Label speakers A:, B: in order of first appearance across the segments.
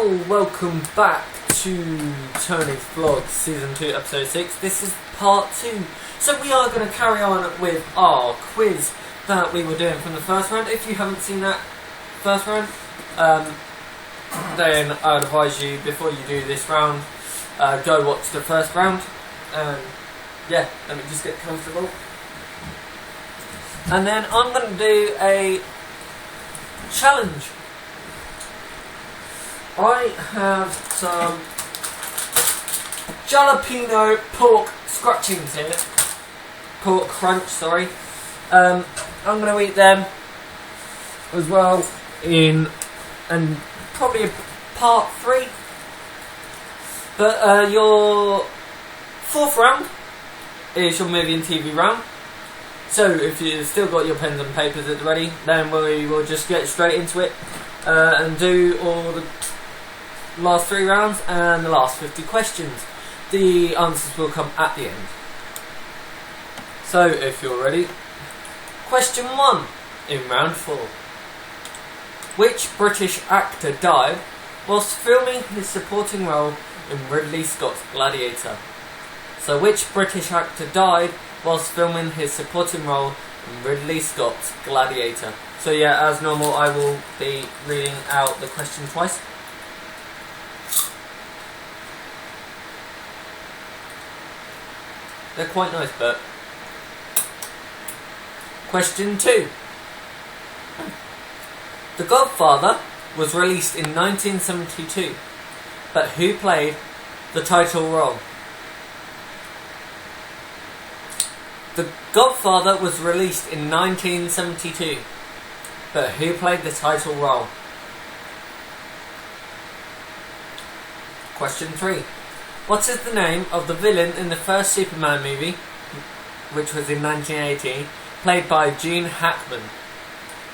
A: Hello, welcome back to Tony's Vlog Season 2 Episode 6. This is Part 2. So we are going to carry on with our quiz that we were doing from the first round. If you haven't seen that first round, then I would advise you, before you do this round, go watch the first round. Yeah, let me just get comfortable. And then I'm going to do a challenge. I have some jalapeno pork scratchings here. Pork crunch, sorry. I'm going to eat them as well and probably a part 3. But your fourth round is your movie and TV round. So if you've still got your pens and papers at the ready, then we will just get straight into it and do all the last 3 rounds and the last 50 questions. The answers will come at the end. So if you're ready, question 1 in round 4. Which British actor died whilst filming his supporting role in Ridley Scott's Gladiator? So which British actor died whilst filming his supporting role in Ridley Scott's Gladiator? So yeah, as normal, I will be reading out the question twice. They're quite nice, but... Question 2. The Godfather was released in 1972, but who played the title role? The Godfather was released in 1972, but who played the title role? Question 3. What is the name of the villain in the first Superman movie, which was in 1980, played by Gene Hackman?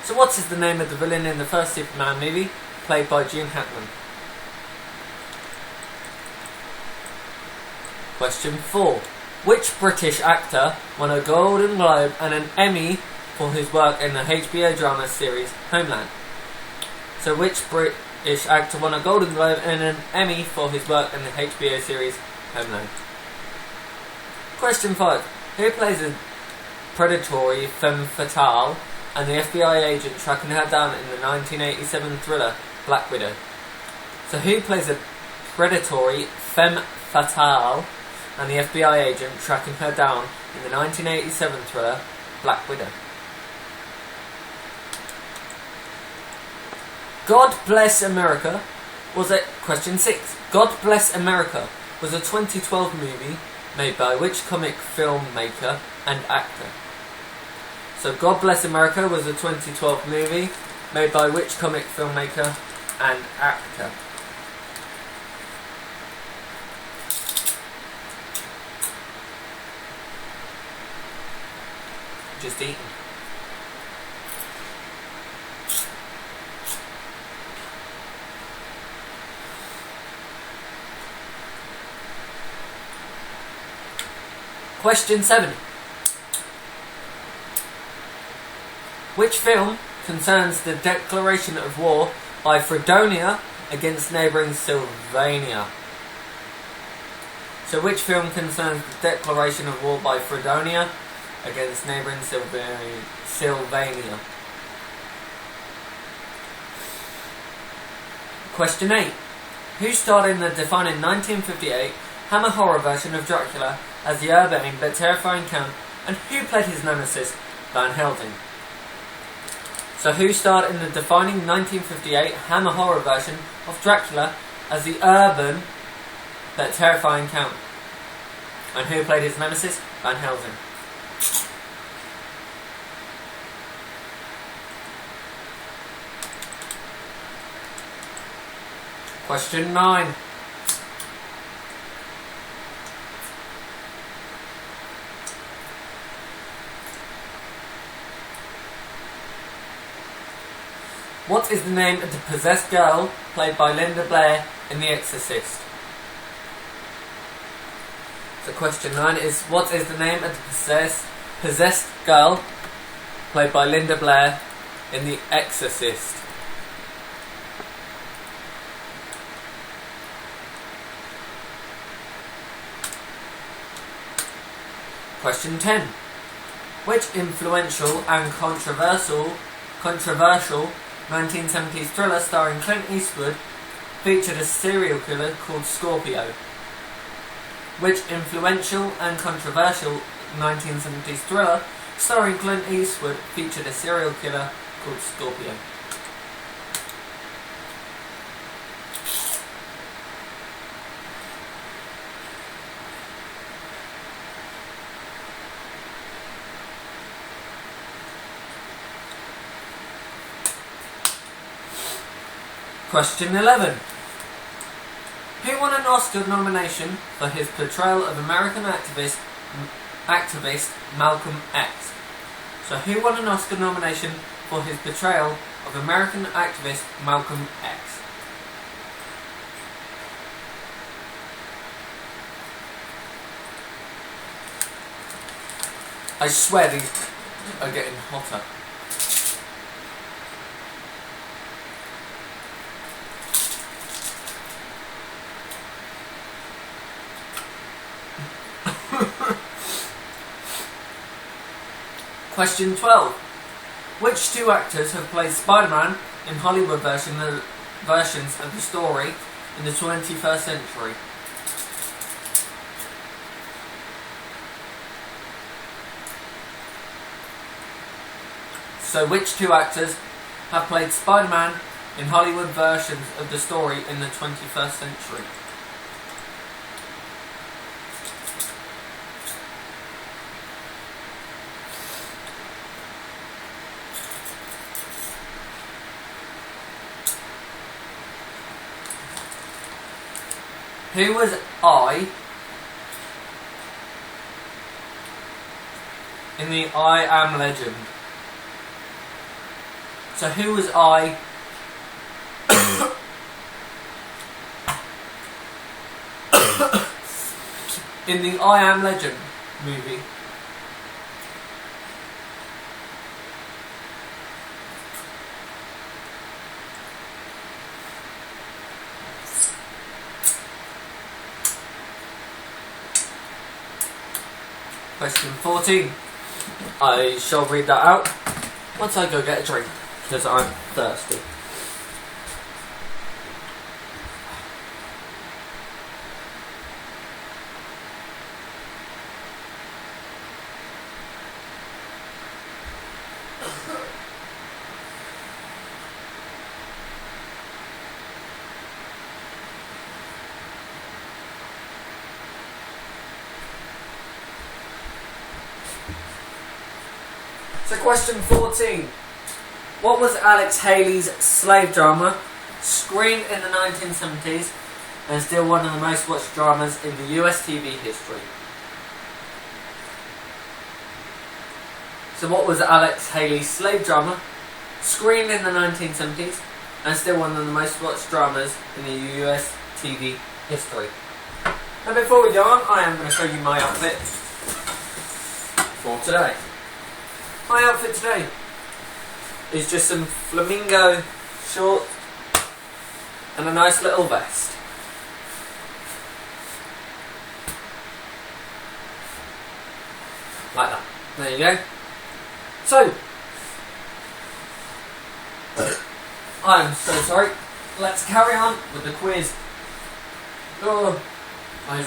A: So what is the name of the villain in the first Superman movie, played by Gene Hackman? Question 4. Which British actor won a Golden Globe and an Emmy for his work in the HBO drama series Homeland? So which British actor won a Golden Globe and an Emmy for his work in the HBO series Homeland? Question 5. Who plays a predatory femme fatale and the FBI agent tracking her down in the 1987 thriller Black Widow? So who plays a predatory femme fatale and the FBI agent tracking her down in the 1987 thriller Black Widow? God Bless America was a... Question 6. God Bless America was a 2012 movie made by which comic filmmaker and actor? So God Bless America was a 2012 movie made by which comic filmmaker and actor? Just eating. Question 7. Which film concerns the declaration of war by Fredonia against neighbouring Sylvania? So which film concerns the declaration of war by Fredonia against neighbouring Sylvania? Question 8. Who starred in the defining 1958 Hammer horror version of Dracula as the urbane but terrifying Count, and who played his nemesis, Van Helsing? So who starred in the defining 1958 Hammer horror version of Dracula as the urban but terrifying Count, and who played his nemesis, Van Helsing? Question 9. What is the name of the possessed girl played by Linda Blair in The Exorcist? So question 9 is, what is the name of the possessed girl played by Linda Blair in The Exorcist? Question 10. Which influential and controversial 1970s thriller starring Clint Eastwood featured a serial killer called Scorpio? Which influential and controversial 1970s thriller starring Clint Eastwood featured a serial killer called Scorpio? Question 11. Who won an Oscar nomination for his portrayal of American activist Malcolm X? So who won an Oscar nomination for his portrayal of American activist Malcolm X? I swear these are getting hotter. Question 12. Which two actors have played Spider-Man in Hollywood versions of the story in the 21st century? So which two actors have played Spider-Man in Hollywood versions of the story in the 21st century? Who was I in the I Am Legend? So who was I in the I Am Legend movie? Question 14. I shall read that out once I go get a drink, because I'm thirsty. So question 14. What was Alex Haley's slave drama, screened in the 1970s and still one of the most watched dramas in the US TV history? So what was Alex Haley's slave drama, screened in the 1970s and still one of the most watched dramas in the US TV history? And before we go on, I am going to show you my outfit for today. My outfit today is just some flamingo shorts and a nice little vest. Like that. There you go. So, I'm so sorry. Let's carry on with the quiz. Oh, my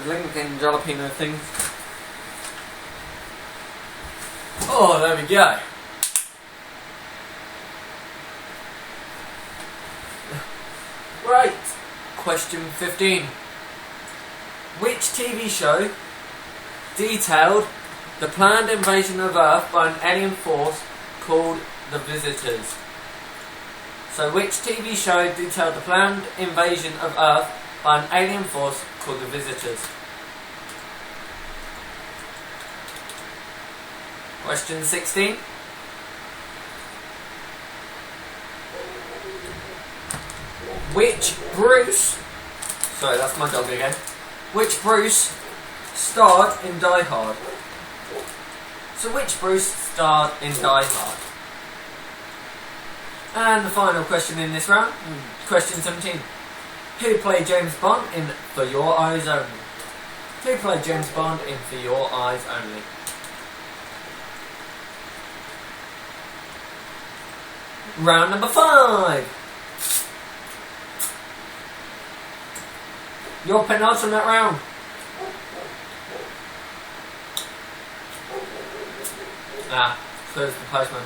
A: Lincoln jalapeno things. Oh, there we go. Right, question 15. Which TV show detailed the planned invasion of Earth by an alien force called The Visitors? So which TV show detailed the planned invasion of Earth by an alien force called The Visitors? Question 16. Which Bruce, sorry that's my dog again, which Bruce starred in Die Hard? So which Bruce starred in Die Hard? And the final question in this round, question 17. Who played James Bond in For Your Eyes Only? Who played James Bond in For Your Eyes Only? Round number 5. Your penultimate round. So it's the postman.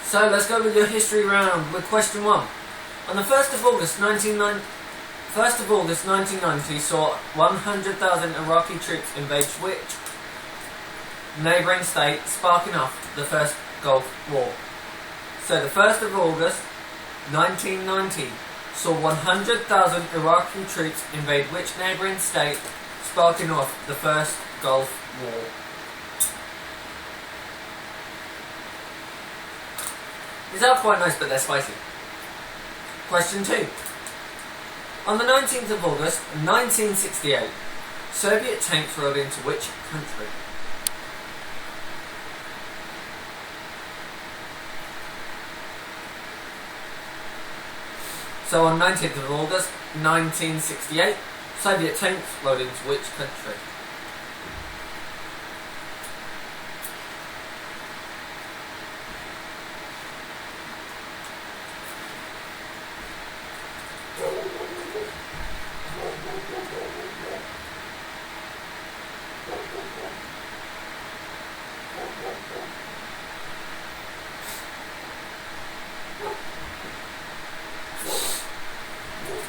A: So let's go with your history round with question 1. On the 1st of August 1990 saw 100,000 Iraqi troops invade which neighbouring state, sparking off the First Gulf War? So the 1st of August 1990 saw 100,000 Iraqi troops invade which neighbouring state, sparking off the First Gulf War? These are quite nice, but they're spicy. Question 2. On the 19th of August 1968, Soviet tanks rode into which country? So on 19th of August 1968, Soviet tanks rode into which country?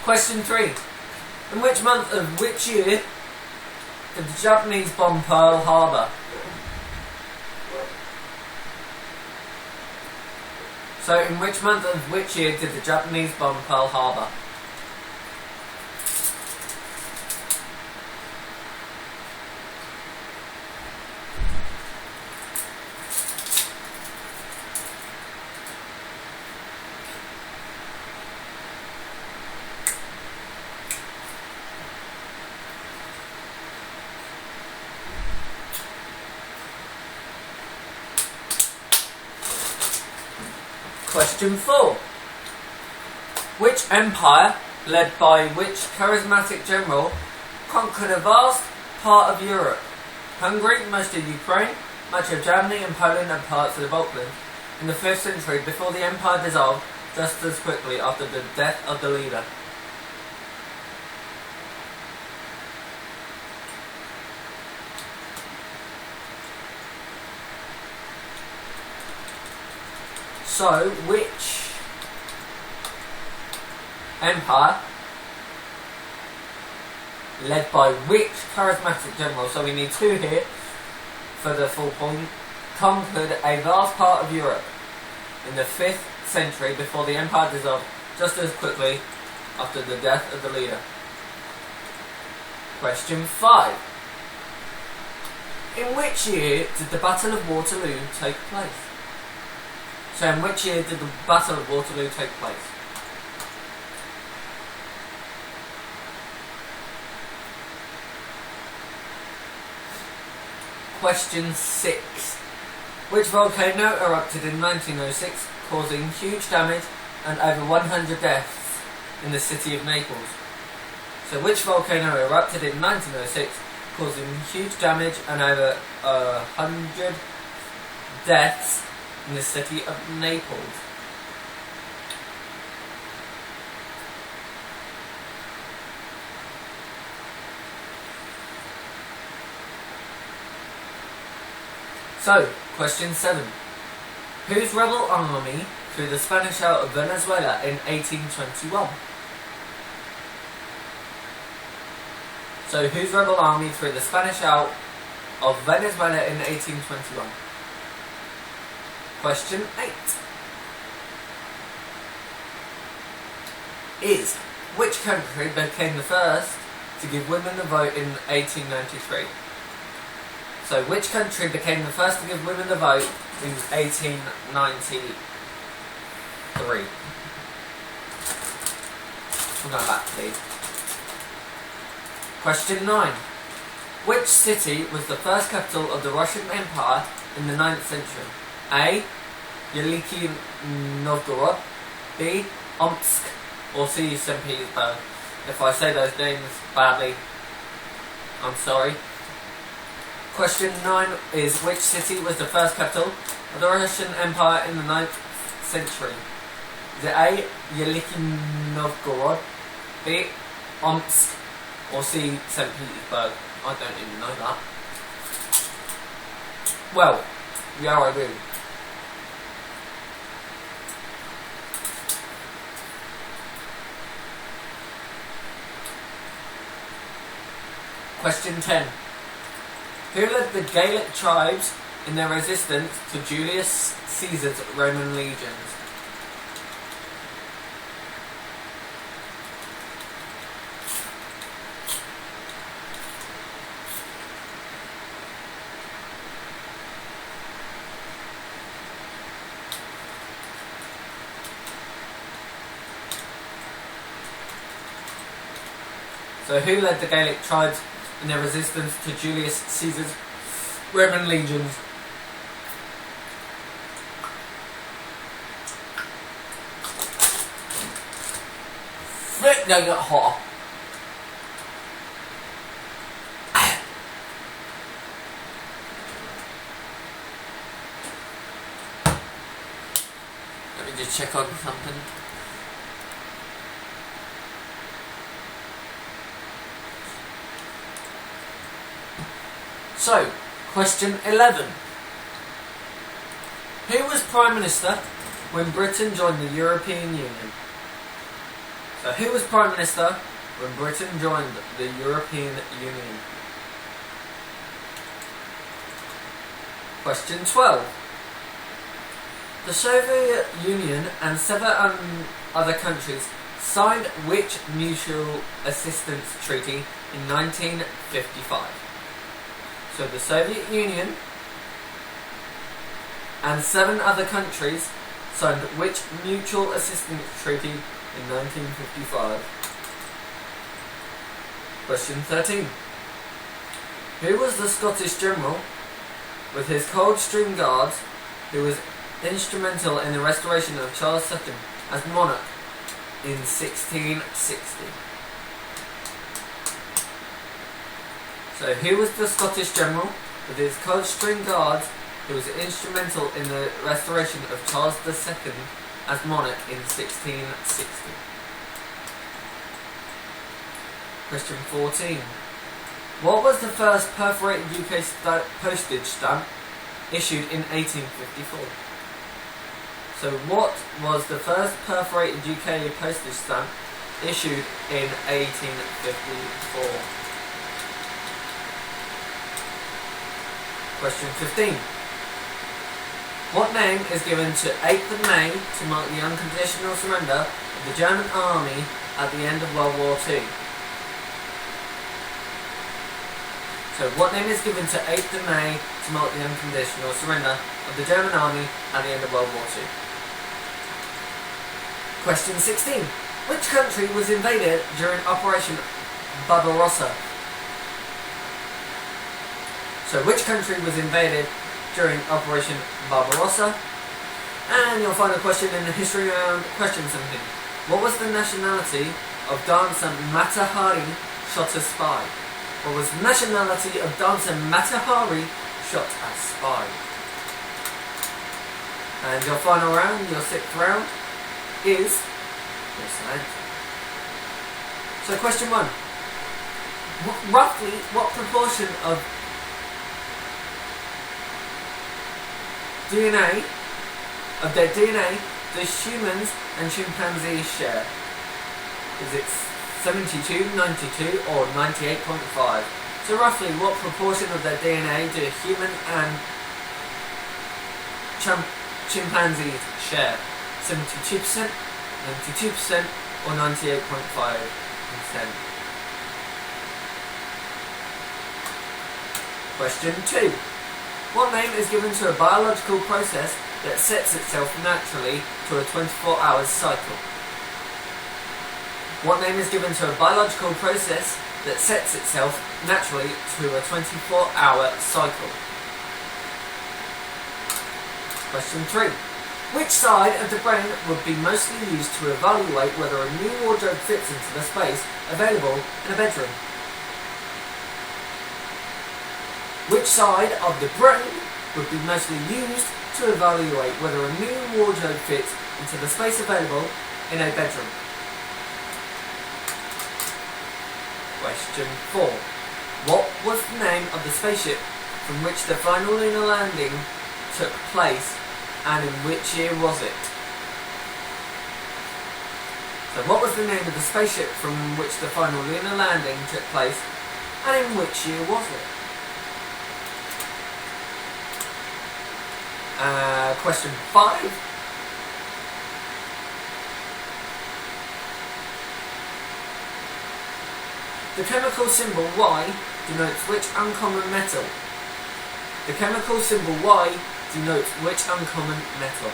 A: Question 3. In which month of which year did the Japanese bomb Pearl Harbor? So in which month of which year did the Japanese bomb Pearl Harbor? Question 4. Which empire, led by which charismatic general, conquered a vast part of Europe? Hungary, most of Ukraine, much of Germany and Poland and parts of the Balkans, in the 5th century before the empire dissolved just as quickly after the death of the leader. So, which empire, led by which charismatic general, so we need 2 here for the full point, conquered a vast part of Europe in the 5th century before the empire dissolved just as quickly after the death of the leader? Question 5. In which year did the Battle of Waterloo take place? So in which year did the Battle of Waterloo take place? Question 6. Which volcano erupted in 1906, causing huge damage and over 100 deaths in the city of Naples? So which volcano erupted in 1906, causing huge damage and over 100 deaths in the city of Naples? So, question 7. Whose rebel army threw the Spanish out of Venezuela in 1821? So, whose rebel army threw the Spanish out of Venezuela in 1821? Question 8 is, which country became the first to give women the vote in 1893? So, which country became the first to give women the vote in 1893? We'll go back, please. Question 9. Which city was the first capital of the Russian Empire in the 9th century? A. Veliki Novgorod. B. Omsk or C. St. Petersburg. If I say those names badly, I'm sorry. Question 9 is, which city was the first capital of the Russian Empire in the 9th century? Is it A. Veliki Novgorod, B. Omsk, or C. St. Petersburg? I don't even know that. Well, yeah, I do. Question 10. Who led the Gaelic tribes in their resistance to Julius Caesar's Roman legions? So who led the Gaelic tribes in their resistance to Julius Caesar's Roman legions? Frick, they got hot. Let me just check on something. So, question 11. Who was Prime Minister when Britain joined the European Union? So, who was Prime Minister when Britain joined the European Union? Question 12. The Soviet Union and 7 other countries signed which mutual assistance treaty in 1955? So the Soviet Union and 7 other countries signed which mutual assistance treaty in 1955? Question 13. Who was the Scottish general with his Coldstream Guards who was instrumental in the restoration of Charles II as monarch in 1660? So, who was the Scottish general with his Coldstream Guards who was instrumental in the restoration of Charles II as monarch in 1660? Question 14. What was the first perforated UK postage stamp issued in 1854? So, what was the first perforated UK postage stamp issued in 1854? Question 15. What name is given to 8th of May to mark the unconditional surrender of the German army at the end of World War II? So, what name is given to 8th of May to mark the unconditional surrender of the German army at the end of World War II? Question 16. Which country was invaded during Operation Barbarossa? So, which country was invaded during Operation Barbarossa? And your final question in the history round, question 17. What was the nationality of dancer Mata Hari shot as spy? What was the nationality of dancer Mata Hari shot as spy? And your final round, your 6th round, is your science. So, question 1. Roughly, what proportion of DNA, of their DNA, do humans and chimpanzees share? Is it 72, 92 or 98.5? So roughly what proportion of their DNA do human and chimpanzees share? 72%, 92% or 98.5%? Question 2. What name is given to a biological process that sets itself naturally to a 24-hour cycle? What name is given to a biological process that sets itself naturally to a 24-hour cycle? Question 3. Which side of the brain would be mostly used to evaluate whether a new wardrobe fits into the space available in a bedroom? Which side of the brain would be mostly used to evaluate whether a new wardrobe fits into the space available in a bedroom? Question 4. What was the name of the spaceship from which the final lunar landing took place, and in which year was it? So what was the name of the spaceship from which the final lunar landing took place, and in which year was it? Question 5. The chemical symbol Y denotes which uncommon metal? The chemical symbol Y denotes which uncommon metal?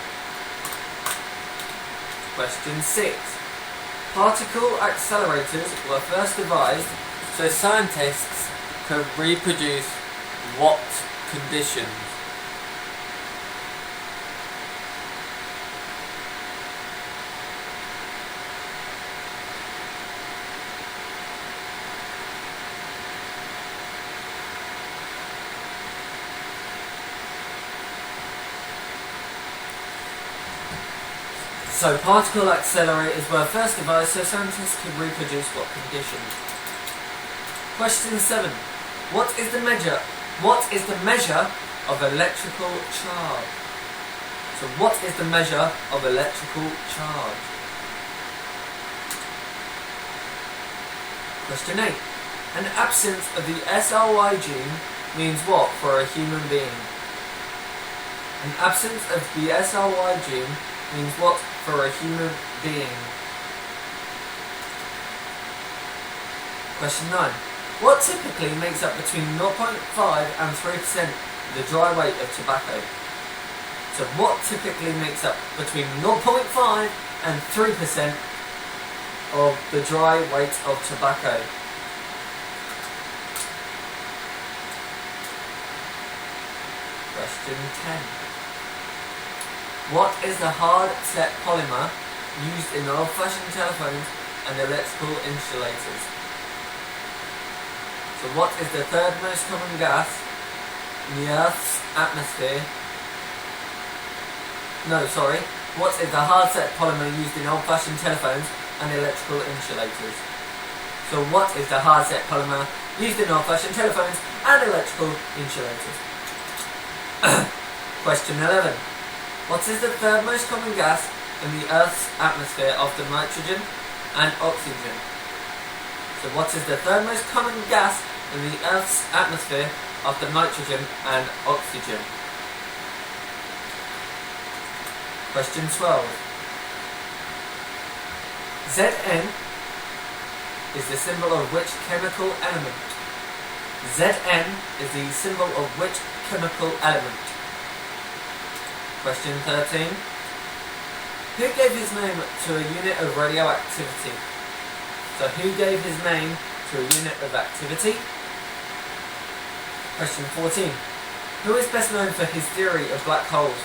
A: Question 6. Particle accelerators were first devised so scientists could reproduce what conditions? So particle accelerators were first devised so scientists could reproduce what conditions? Question 7. What is the measure of electrical charge? So what is the measure of electrical charge? Question 8. An absence of the SRY gene means what for a human being? An absence of the SRY gene means what for a human being? Question 9. What typically makes up between 0.5 and 3% of the dry weight of tobacco? So what typically makes up between 0.5 and 3% of the dry weight of tobacco? Question 10. What is the hard set polymer used in old-fashioned telephones and electrical insulators? So what is the third most common gas in the Earth's atmosphere? What is the hard set polymer used in old-fashioned telephones and electrical insulators? So what is the hard set polymer used in old-fashioned telephones and electrical insulators? Question 11. What is the third most common gas in the Earth's atmosphere after nitrogen and oxygen? So what is the third most common gas in the Earth's atmosphere after nitrogen and oxygen? Question 12. Zn is the symbol of which chemical element? Zn is the symbol of which chemical element? Question 13. Who gave his name to a unit of radioactivity? So who gave his name to a unit of activity? Question 14. Who is best known for his theory of black holes?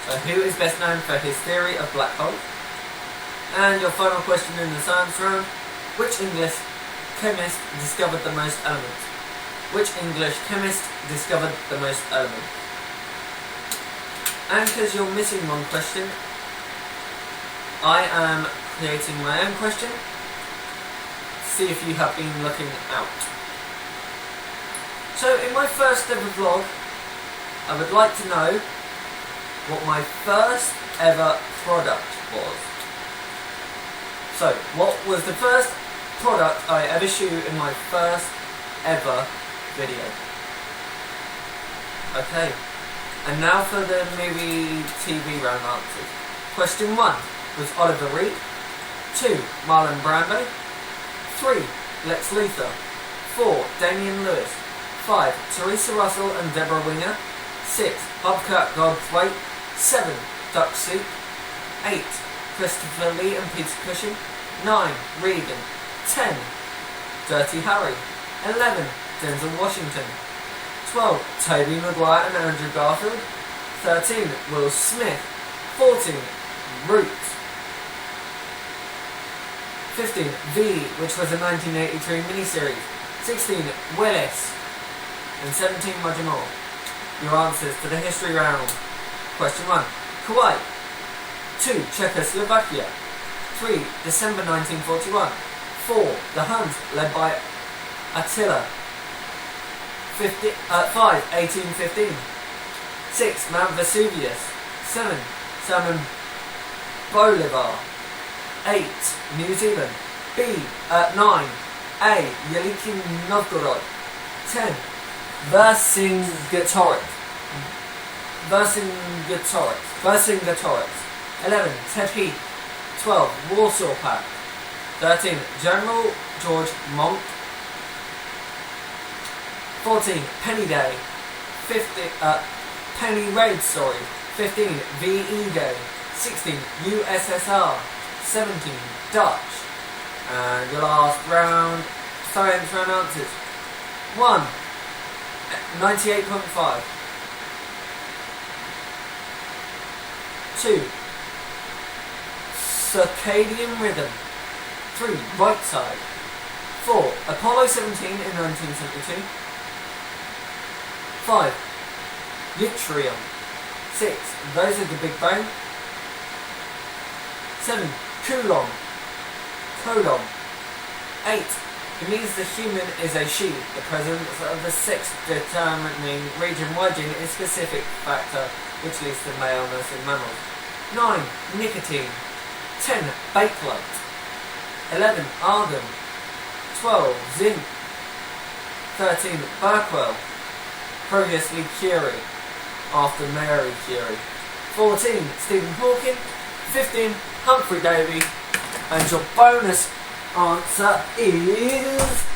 A: So who is best known for his theory of black holes? And your final question in the science round. Which English chemist discovered the most elements? Which English chemist discovered the most elements? And because you're missing one question, I am creating my own question. See if you have been looking out. So in my first ever vlog, I would like to know what my first ever product was. So what was the first product I ever shoot in my first ever video? Okay, and now for the movie TV round answers. Question 1 was Oliver Reed. 2. Marlon Brando. 3. Lex Luthor. 4. Damian Lewis. 5. Teresa Russell and Deborah Winger. 6. Bobcat Goldthwait. 7. Duck Soup. 8. Christopher Lee and Peter Cushing. 9. Regan. 10. Dirty Harry. 11. Denzel Washington. 12. Tobey Maguire and Andrew Garfield. 13. Will Smith. 14. Roots. 15. V, which was a 1983 miniseries. 16. Willis. And 17. Roger Moore. Your answers to the history round. Question 1. Kuwait. 2. Czechoslovakia. 3. December 1941. 4. The Huns, led by Attila. 5. 1815. 6. Mount Vesuvius. 7. Simon Bolivar. 8. New Zealand. 9. A. Veliki Novgorod. 10. Vercingetorix. 11. Ted Heath. 12. Warsaw Pact. 13. General George Monk. 14. Penny Day. 15. Penny Raid, 15. VE Day. 16. USSR. 17. Dutch. And your last round, science round answers. 1. 98.5. 2. Circadian Rhythm. 3. Right Side. 4. Apollo 17 in 1972. 5. Yttrium. 6. Those are the Big Bang. 7. Colon. 8. It means the human is a she. The presence of the sex-determining region Y gene is a specific factor which leads to maleness in mammals. 9. Nicotine. 10. Bakelite. 11. Argon. 12. Zinc. 13. Berkwell. Previously Curie, after Mary Curie. 14. Stephen Hawking. 15. Humphrey Davy. And your bonus answer is...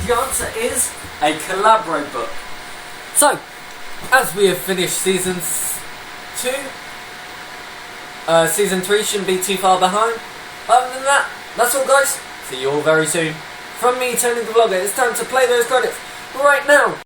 A: The answer is a Calabro book. So, as we have finished Season 2, Season 3 shouldn't be too far behind. Other than that, that's all guys. See you all very soon. From me, Tony the Vlogger, it's time to play those credits. Right now,